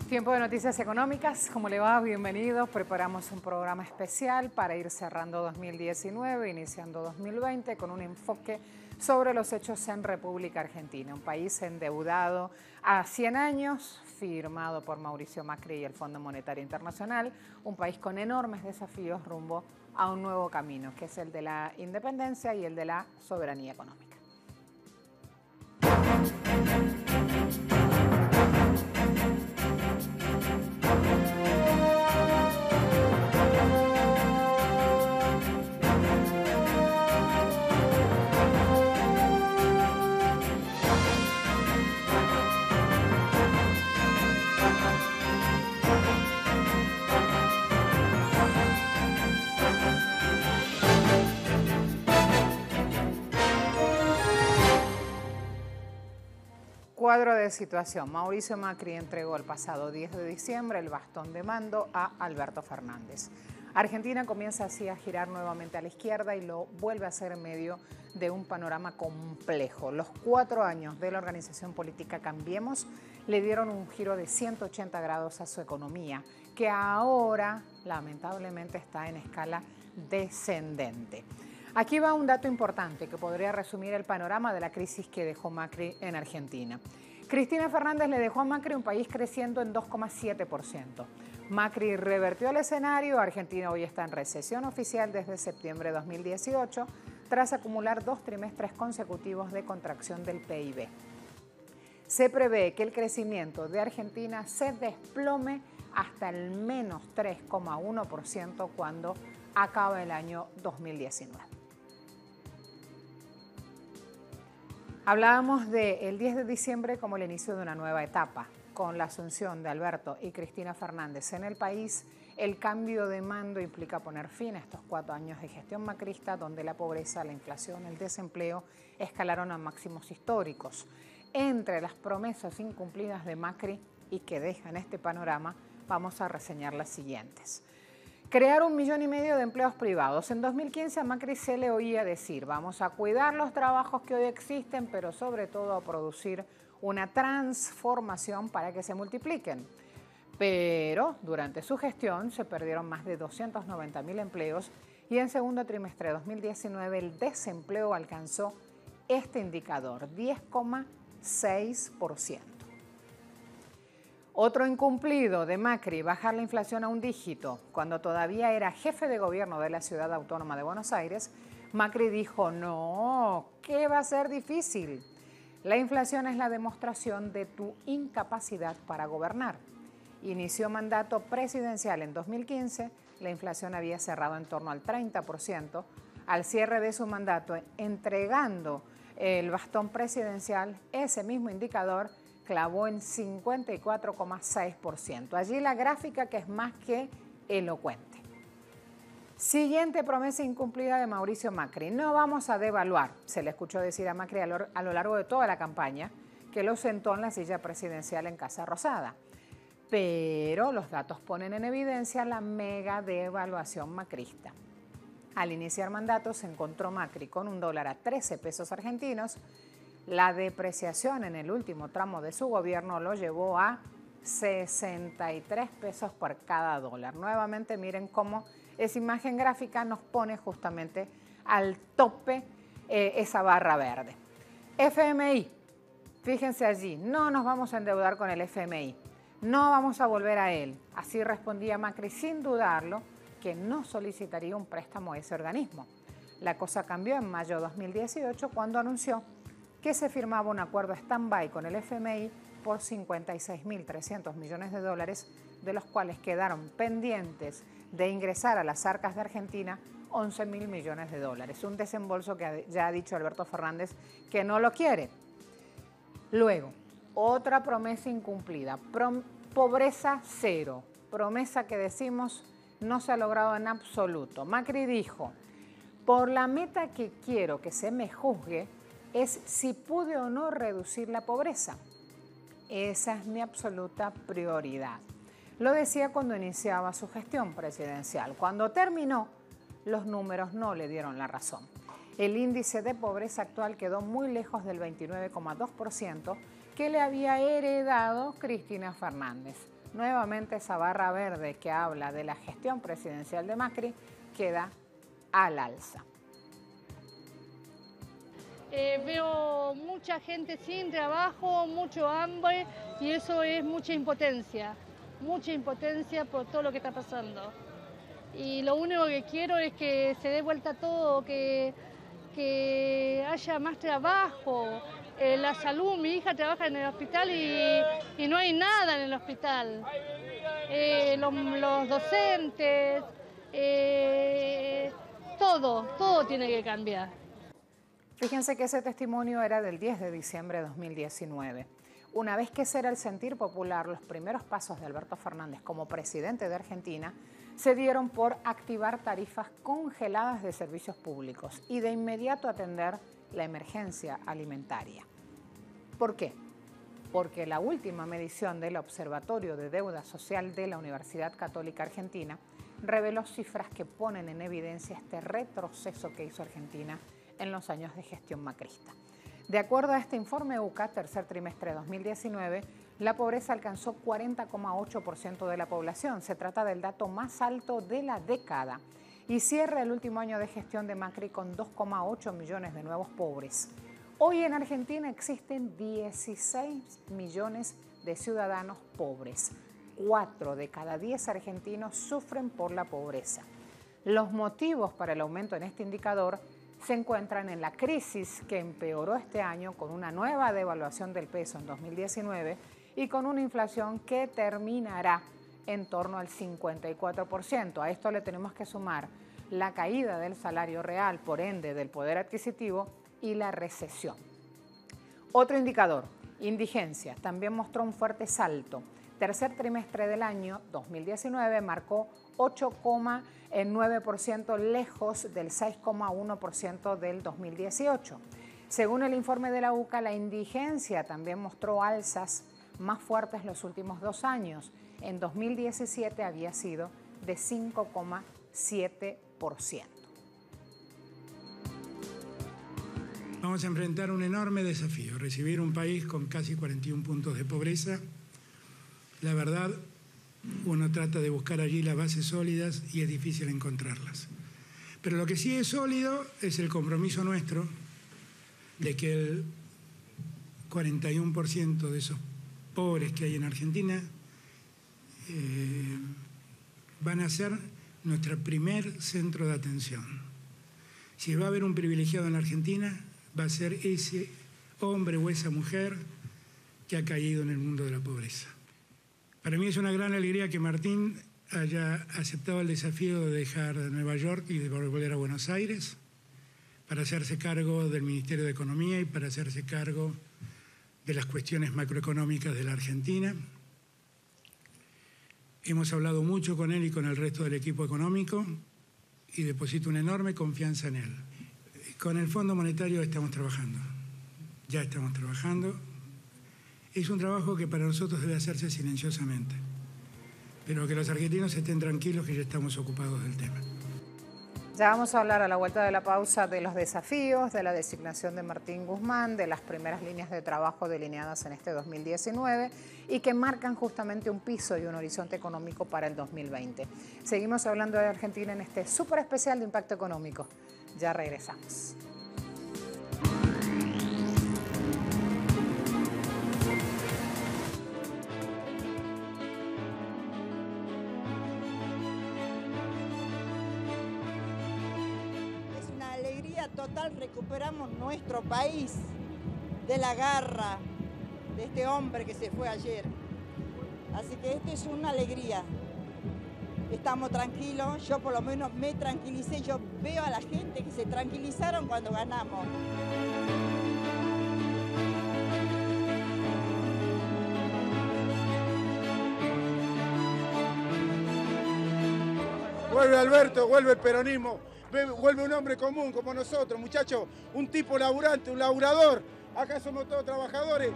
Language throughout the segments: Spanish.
Tiempo de noticias económicas, ¿cómo le va? Bienvenidos. Preparamos un programa especial para ir cerrando 2019, iniciando 2020 con un enfoque sobre los hechos en República Argentina, un país endeudado a 100 años, firmado por Mauricio Macri y el Fondo Monetario Internacional, un país con enormes desafíos rumbo a un nuevo camino, que es el de la independencia y el de la soberanía económica. Cuadro de situación. Mauricio Macri entregó el pasado 10 de diciembre el bastón de mando a Alberto Fernández. Argentina comienza así a girar nuevamente a la izquierda y lo vuelve a hacer en medio de un panorama complejo. Los 4 años de la organización política Cambiemos le dieron un giro de 180 grados a su economía, que ahora lamentablemente está en escala descendente. Aquí va un dato importante que podría resumir el panorama de la crisis que dejó Macri en Argentina. Cristina Fernández le dejó a Macri un país creciendo en 2,7%. Macri revertió el escenario. Argentina hoy está en recesión oficial desde septiembre de 2018, tras acumular 2 trimestres consecutivos de contracción del PIB. Se prevé que el crecimiento de Argentina se desplome hasta el menos 3,1% cuando acabe el año 2019. Hablábamos del 10 de diciembre como el inicio de una nueva etapa. Con la asunción de Alberto y Cristina Fernández en el país, el cambio de mando implica poner fin a estos 4 años de gestión macrista, donde la pobreza, la inflación, el desempleo escalaron a máximos históricos. Entre las promesas incumplidas de Macri y que dejan este panorama, vamos a reseñar las siguientes. Crear 1,5 millones de empleos privados. En 2015 a Macri se le oía decir: vamos a cuidar los trabajos que hoy existen, pero sobre todo a producir una transformación para que se multipliquen. Pero durante su gestión se perdieron más de 290.000 empleos y en segundo trimestre de 2019 el desempleo alcanzó este indicador, 10,6%. Otro incumplido de Macri, bajar la inflación a un dígito. Cuando todavía era jefe de gobierno de la Ciudad Autónoma de Buenos Aires, Macri dijo: no, que va a ser difícil. La inflación es la demostración de tu incapacidad para gobernar. Inició mandato presidencial en 2015, la inflación había cerrado en torno al 30%. Al cierre de su mandato, entregando el bastón presidencial, ese mismo indicador clavó en 54,6%. Allí la gráfica que es más que elocuente. Siguiente promesa incumplida de Mauricio Macri: no vamos a devaluar. Se le escuchó decir a Macri a lo largo de toda la campaña, que lo sentó en la silla presidencial en Casa Rosada. Pero los datos ponen en evidencia la mega devaluación macrista. Al iniciar mandato se encontró Macri con un dólar a 13 pesos argentinos. La depreciación en el último tramo de su gobierno lo llevó a 63 pesos por cada dólar. Nuevamente miren cómo esa imagen gráfica nos pone justamente al tope esa barra verde. FMI, fíjense allí, no nos vamos a endeudar con el FMI, no vamos a volver a él. Así respondía Macri sin dudarlo, que no solicitaría un préstamo a ese organismo. La cosa cambió en mayo de 2018 cuando anunció que se firmaba un acuerdo stand-by con el FMI por 56.300 millones de dólares, de los cuales quedaron pendientes de ingresar a las arcas de Argentina 11.000 millones de dólares. Un desembolso que ya ha dicho Alberto Fernández que no lo quiere. Luego, otra promesa incumplida, pobreza cero, promesa que decimos no se ha logrado en absoluto. Macri dijo: por la meta que quiero que se me juzgue es si pude o no reducir la pobreza. Esa es mi absoluta prioridad. Lo decía cuando iniciaba su gestión presidencial. Cuando terminó, los números no le dieron la razón. El índice de pobreza actual quedó muy lejos del 29,2% que le había heredado Cristina Fernández. nuevamente esa barra verde que habla de la gestión presidencial de Macri queda al alza. Veo mucha gente sin trabajo, mucho hambre y eso es mucha impotencia por todo lo que está pasando. Y lo único que quiero es que se dé vuelta todo, que haya más trabajo. La salud, mi hija trabaja en el hospital y no hay nada en el hospital. Los docentes, todo tiene que cambiar. Fíjense que ese testimonio era del 10 de diciembre de 2019. Una vez que ese era el sentir popular, los primeros pasos de Alberto Fernández como presidente de Argentina se dieron por activar tarifas congeladas de servicios públicos y de inmediato atender la emergencia alimentaria. ¿Por qué? Porque la última medición del Observatorio de Deuda Social de la Universidad Católica Argentina reveló cifras que ponen en evidencia este retroceso que hizo Argentina en los años de gestión macrista. De acuerdo a este informe UCA, tercer trimestre de 2019, la pobreza alcanzó 40,8% de la población. Se trata del dato más alto de la década y cierra el último año de gestión de Macri con 2,8 millones de nuevos pobres. Hoy en Argentina existen 16 millones de ciudadanos pobres. 4 de cada 10 argentinos sufren por la pobreza. Los motivos para el aumento en este indicador se encuentran en la crisis que empeoró este año con una nueva devaluación del peso en 2019 y con una inflación que terminará en torno al 54%. A esto le tenemos que sumar la caída del salario real, por ende del poder adquisitivo, y la recesión. Otro indicador, indigencia, también mostró un fuerte salto. Tercer trimestre del año 2019 marcó 8,9%, lejos del 6,1% del 2018. Según el informe de la UCA, la indigencia también mostró alzas más fuertes los últimos 2 años. En 2017 había sido de 5,7%. Vamos a enfrentar un enorme desafío, recibir un país con casi 41 puntos de pobreza. La verdad, uno trata de buscar allí las bases sólidas y es difícil encontrarlas. Pero lo que sí es sólido es el compromiso nuestro de que el 41% de esos pobres que hay en Argentina van a ser nuestro primer centro de atención. Si va a haber un privilegiado en la Argentina, va a ser ese hombre o esa mujer que ha caído en el mundo de la pobreza. Para mí es una gran alegría que Martín haya aceptado el desafío de dejar Nueva York y de volver a Buenos Aires para hacerse cargo del Ministerio de Economía y para hacerse cargo de las cuestiones macroeconómicas de la Argentina. Hemos hablado mucho con él y con el resto del equipo económico y deposito una enorme confianza en él. Con el Fondo Monetario estamos trabajando, ya estamos trabajando. Es un trabajo que para nosotros debe hacerse silenciosamente, pero que los argentinos estén tranquilos que ya estamos ocupados del tema. Ya vamos a hablar a la vuelta de la pausa de los desafíos, de la designación de Martín Guzmán, de las primeras líneas de trabajo delineadas en este 2019 y que marcan justamente un piso y un horizonte económico para el 2020. Seguimos hablando de Argentina en este súper especial de impacto económico. Ya regresamos. Total, recuperamos nuestro país de la garra de este hombre que se fue ayer. Así que esto es una alegría. Estamos tranquilos, yo por lo menos me tranquilicé, yo veo a la gente que se tranquilizaron cuando ganamos. Vuelve Alberto, vuelve el peronismo. Vuelve un hombre común como nosotros, muchachos, un tipo laburante, un laburador. Acá somos todos trabajadores.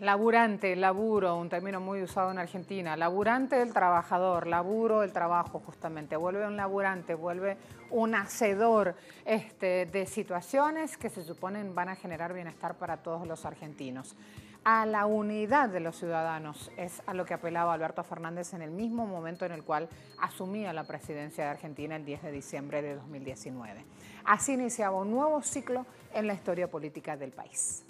Laburante, laburo, un término muy usado en Argentina. Laburante del trabajador, laburo del trabajo justamente. Vuelve un laburante, vuelve un hacedor de situaciones que se suponen van a generar bienestar para todos los argentinos. A la unidad de los ciudadanos es a lo que apelaba Alberto Fernández en el mismo momento en el cual asumía la presidencia de Argentina el 10 de diciembre de 2019. Así iniciaba un nuevo ciclo en la historia política del país.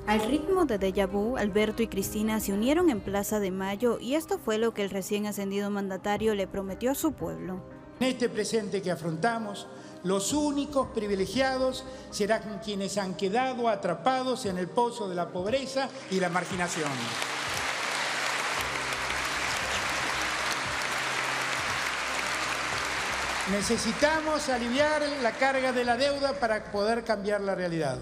Al ritmo de déjà vu, Alberto y Cristina se unieron en Plaza de Mayo y esto fue lo que el recién ascendido mandatario le prometió a su pueblo. En este presente que afrontamos, los únicos privilegiados serán quienes han quedado atrapados en el pozo de la pobreza y la marginación. Necesitamos aliviar la carga de la deuda para poder cambiar la realidad.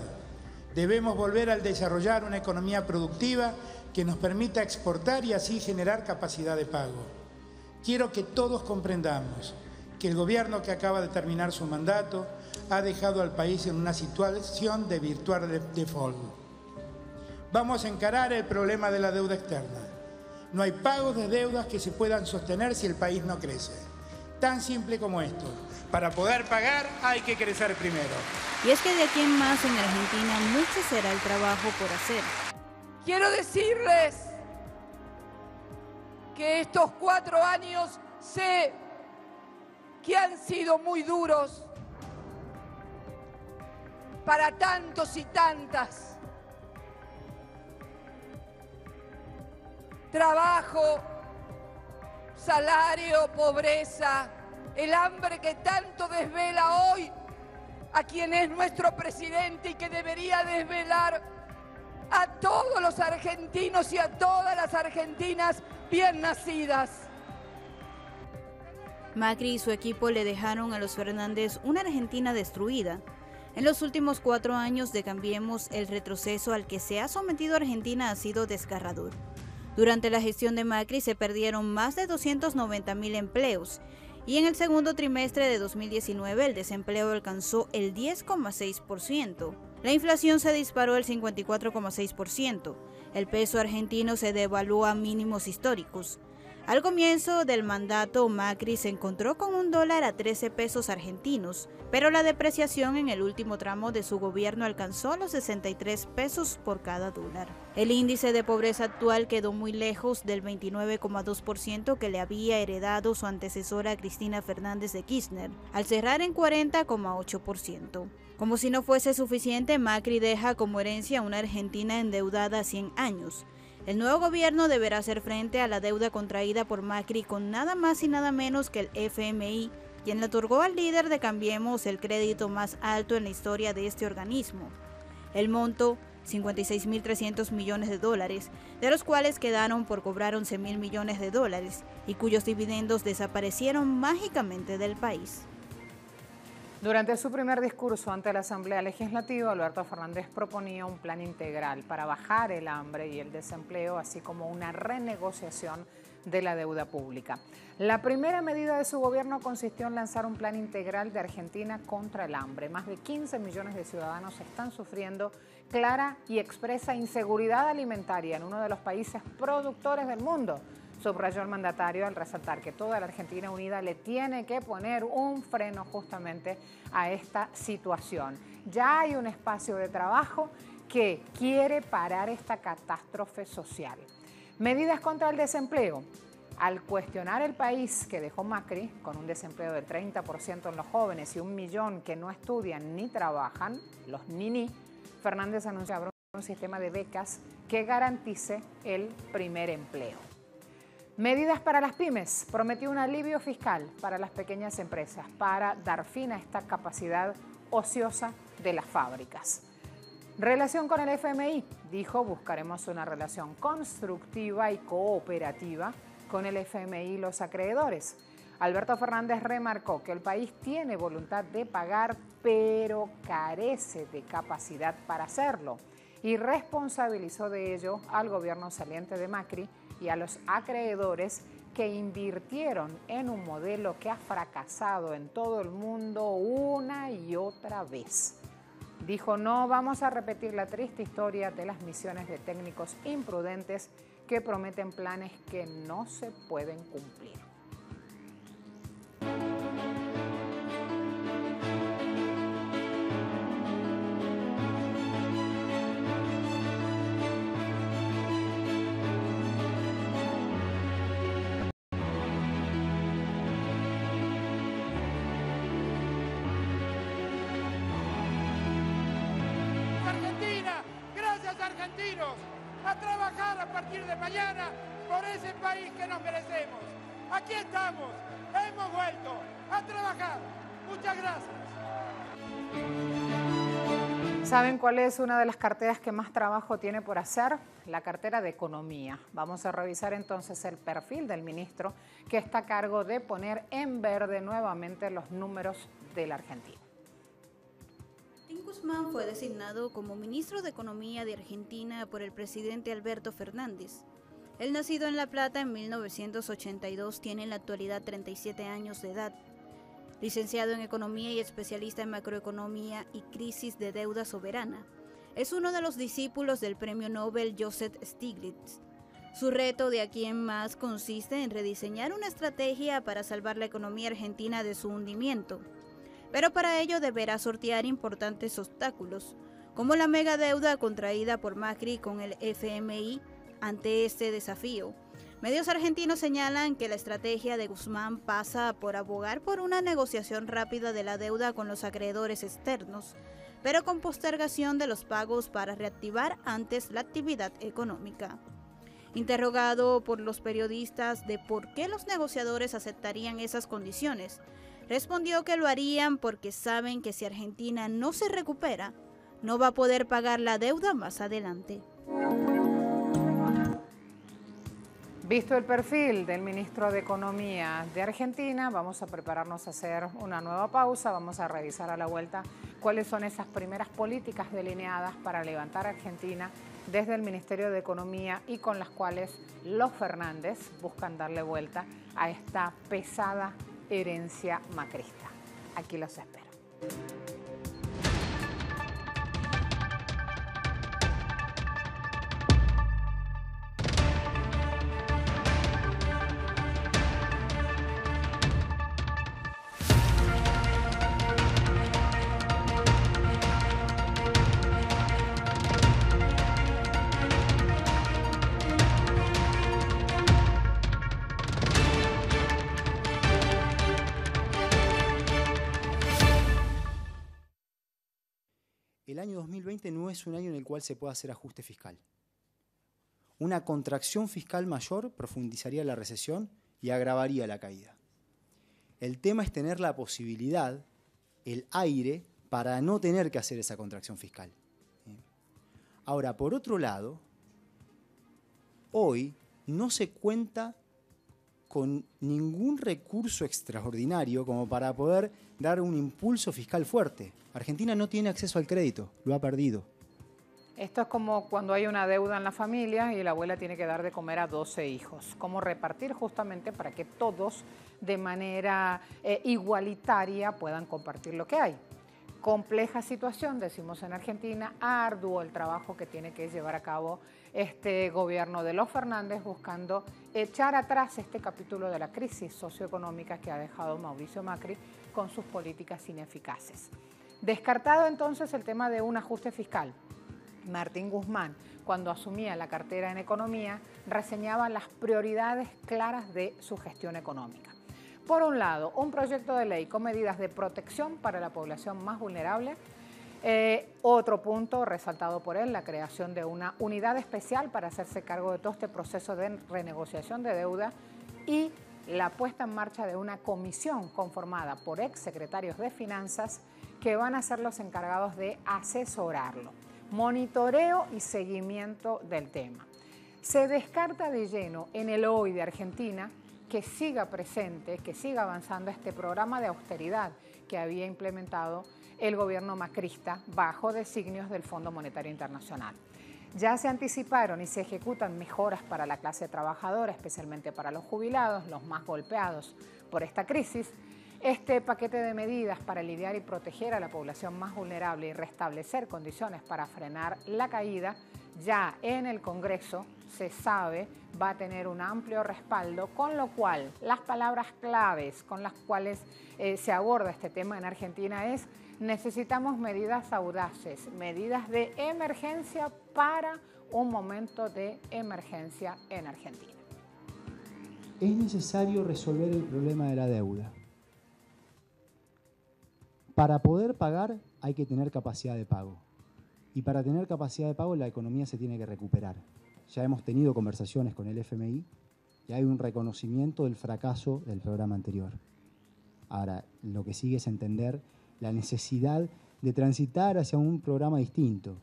Debemos volver a desarrollar una economía productiva que nos permita exportar y así generar capacidad de pago. Quiero que todos comprendamos que el gobierno que acaba de terminar su mandato ha dejado al país en una situación de virtual default. Vamos a encarar el problema de la deuda externa. No hay pagos de deudas que se puedan sostener si el país no crece. Tan simple como esto. Para poder pagar hay que crecer primero. Y es que de aquí en más en Argentina mucho será el trabajo por hacer. Quiero decirles que estos 4 años sé que han sido muy duros para tantos y tantas. Trabajo, salario, pobreza, el hambre que tanto desvela hoy a quien es nuestro presidente y que debería desvelar a todos los argentinos y a todas las argentinas bien nacidas. Macri y su equipo le dejaron a los Fernández una Argentina destruida. En los últimos 4 años de Cambiemos, el retroceso al que se ha sometido Argentina ha sido desgarrador. Durante la gestión de Macri se perdieron más de 290.000 empleos y en el segundo trimestre de 2019 el desempleo alcanzó el 10,6%. La inflación se disparó al 54,6%. El peso argentino se devaluó a mínimos históricos. Al comienzo del mandato, Macri se encontró con un dólar a 13 pesos argentinos, pero la depreciación en el último tramo de su gobierno alcanzó los 63 pesos por cada dólar. El índice de pobreza actual quedó muy lejos del 29,2% que le había heredado su antecesora Cristina Fernández de Kirchner, al cerrar en 40,8%. Como si no fuese suficiente, Macri deja como herencia una Argentina endeudada a 100 años. El nuevo gobierno deberá hacer frente a la deuda contraída por Macri con nada más y nada menos que el FMI, quien le otorgó al líder de Cambiemos el crédito más alto en la historia de este organismo. El monto, 56.300 millones de dólares, de los cuales quedaron por cobrar 11.000 millones de dólares y cuyos dividendos desaparecieron mágicamente del país. Durante su primer discurso ante la Asamblea Legislativa, Alberto Fernández proponía un plan integral para bajar el hambre y el desempleo, así como una renegociación de la deuda pública. La primera medida de su gobierno consistió en lanzar un plan integral de Argentina contra el hambre. Más de 15 millones de ciudadanos están sufriendo clara y expresa inseguridad alimentaria en uno de los países productores del mundo, subrayó el mandatario al resaltar que toda la Argentina unida le tiene que poner un freno justamente a esta situación. Ya hay un espacio de trabajo que quiere parar esta catástrofe social. Medidas contra el desempleo. Al cuestionar el país que dejó Macri, con un desempleo del 30% en los jóvenes y 1 millón que no estudian ni trabajan, los NINI, Fernández anunciaba un sistema de becas que garantice el primer empleo. Medidas para las pymes. Prometió un alivio fiscal para las pequeñas empresas para dar fin a esta capacidad ociosa de las fábricas. Relación con el FMI. Dijo, buscaremos una relación constructiva y cooperativa con el FMI y los acreedores. Alberto Fernández remarcó que el país tiene voluntad de pagar, pero carece de capacidad para hacerlo, y responsabilizó de ello al gobierno saliente de Macri y a los acreedores que invirtieron en un modelo que ha fracasado en todo el mundo una y otra vez. Dijo, no vamos a repetir la triste historia de las misiones de técnicos imprudentes que prometen planes que no se pueden cumplir. A trabajar a partir de mañana por ese país que nos merecemos. Aquí estamos, hemos vuelto a trabajar. Muchas gracias. ¿Saben cuál es una de las carteras que más trabajo tiene por hacer? La cartera de Economía. Vamos a revisar entonces el perfil del ministro que está a cargo de poner en verde nuevamente los números de la Argentina. Guzmán fue designado como ministro de Economía de Argentina por el presidente Alberto Fernández. El nacido en La Plata en 1982 tiene en la actualidad 37 años de edad. Licenciado en Economía y especialista en Macroeconomía y Crisis de Deuda Soberana. Es uno de los discípulos del premio Nobel Joseph Stiglitz. Su reto de aquí en más consiste en rediseñar una estrategia para salvar la economía argentina de su hundimiento. Pero para ello deberá sortear importantes obstáculos, como la megadeuda contraída por Macri con el FMI. Ante este desafío, medios argentinos señalan que la estrategia de Guzmán pasa por abogar por una negociación rápida de la deuda con los acreedores externos, pero con postergación de los pagos para reactivar antes la actividad económica. Interrogado por los periodistas de por qué los negociadores aceptarían esas condiciones, respondió que lo harían porque saben que si Argentina no se recupera, no va a poder pagar la deuda más adelante. Visto el perfil del ministro de Economía de Argentina, vamos a prepararnos a hacer una nueva pausa. Vamos a revisar a la vuelta cuáles son esas primeras políticas delineadas para levantar a Argentina desde el Ministerio de Economía y con las cuales los Fernández buscan darle vuelta a esta pesada herencia macrista. Aquí los espero. El año 2020 no es un año en el cual se pueda hacer ajuste fiscal. Una contracción fiscal mayor profundizaría la recesión y agravaría la caída. El tema es tener la posibilidad, el aire, para no tener que hacer esa contracción fiscal. Ahora, por otro lado, hoy no se cuenta con ningún recurso extraordinario como para poder dar un impulso fiscal fuerte. Argentina no tiene acceso al crédito, lo ha perdido. Esto es como cuando hay una deuda en la familia y la abuela tiene que dar de comer a 12 hijos. ¿Cómo repartir justamente para que todos de manera igualitaria puedan compartir lo que hay? Compleja situación, decimos en Argentina, arduo el trabajo que tiene que llevar a cabo este gobierno de los Fernández buscando echar atrás este capítulo de la crisis socioeconómica que ha dejado Mauricio Macri con sus políticas ineficaces. Descartado entonces el tema de un ajuste fiscal. Martín Guzmán, cuando asumía la cartera en Economía, reseñaba las prioridades claras de su gestión económica. Por un lado, un proyecto de ley con medidas de protección para la población más vulnerable. Otro punto resaltado por él, la creación de una unidad especial para hacerse cargo de todo este proceso de renegociación de deuda y la puesta en marcha de una comisión conformada por exsecretarios de Finanzas que van a ser los encargados de asesorarlo. Monitoreo y seguimiento del tema. Se descarta de lleno en el hoy de Argentina que siga presente, que siga avanzando este programa de austeridad que había implementado el gobierno macrista bajo designios del Fondo Monetario Internacional. Ya se anticiparon y se ejecutan mejoras para la clase trabajadora, especialmente para los jubilados, los más golpeados por esta crisis. Este paquete de medidas para aliviar y proteger a la población más vulnerable y restablecer condiciones para frenar la caída, ya en el Congreso se sabe va a tener un amplio respaldo, con lo cual las palabras claves con las cuales se aborda este tema en Argentina es: necesitamos medidas audaces, medidas de emergencia para un momento de emergencia en Argentina. Es necesario resolver el problema de la deuda. Para poder pagar hay que tener capacidad de pago. Y para tener capacidad de pago la economía se tiene que recuperar. Ya hemos tenido conversaciones con el FMI y hay un reconocimiento del fracaso del programa anterior. Ahora, lo que sigue es entender la necesidad de transitar hacia un programa distinto,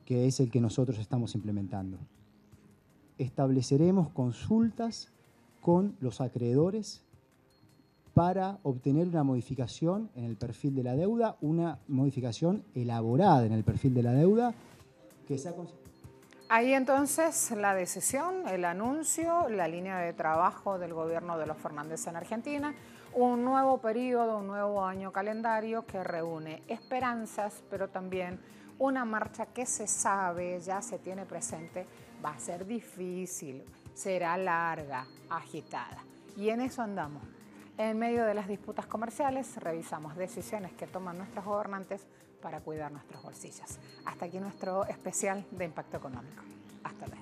que es el que nosotros estamos implementando. Estableceremos consultas con los acreedores para obtener una modificación en el perfil de la deuda, una modificación elaborada en el perfil de la deuda que sea... Ahí entonces la decisión, el anuncio, la línea de trabajo del gobierno de los Fernández en Argentina, un nuevo periodo, un nuevo año calendario que reúne esperanzas, pero también una marcha que se sabe, ya se tiene presente, va a ser difícil, será larga, agitada. Y en eso andamos. En medio de las disputas comerciales, revisamos decisiones que toman nuestros gobernantes para cuidar nuestros bolsillos. Hasta aquí nuestro especial de impacto económico. Hasta luego.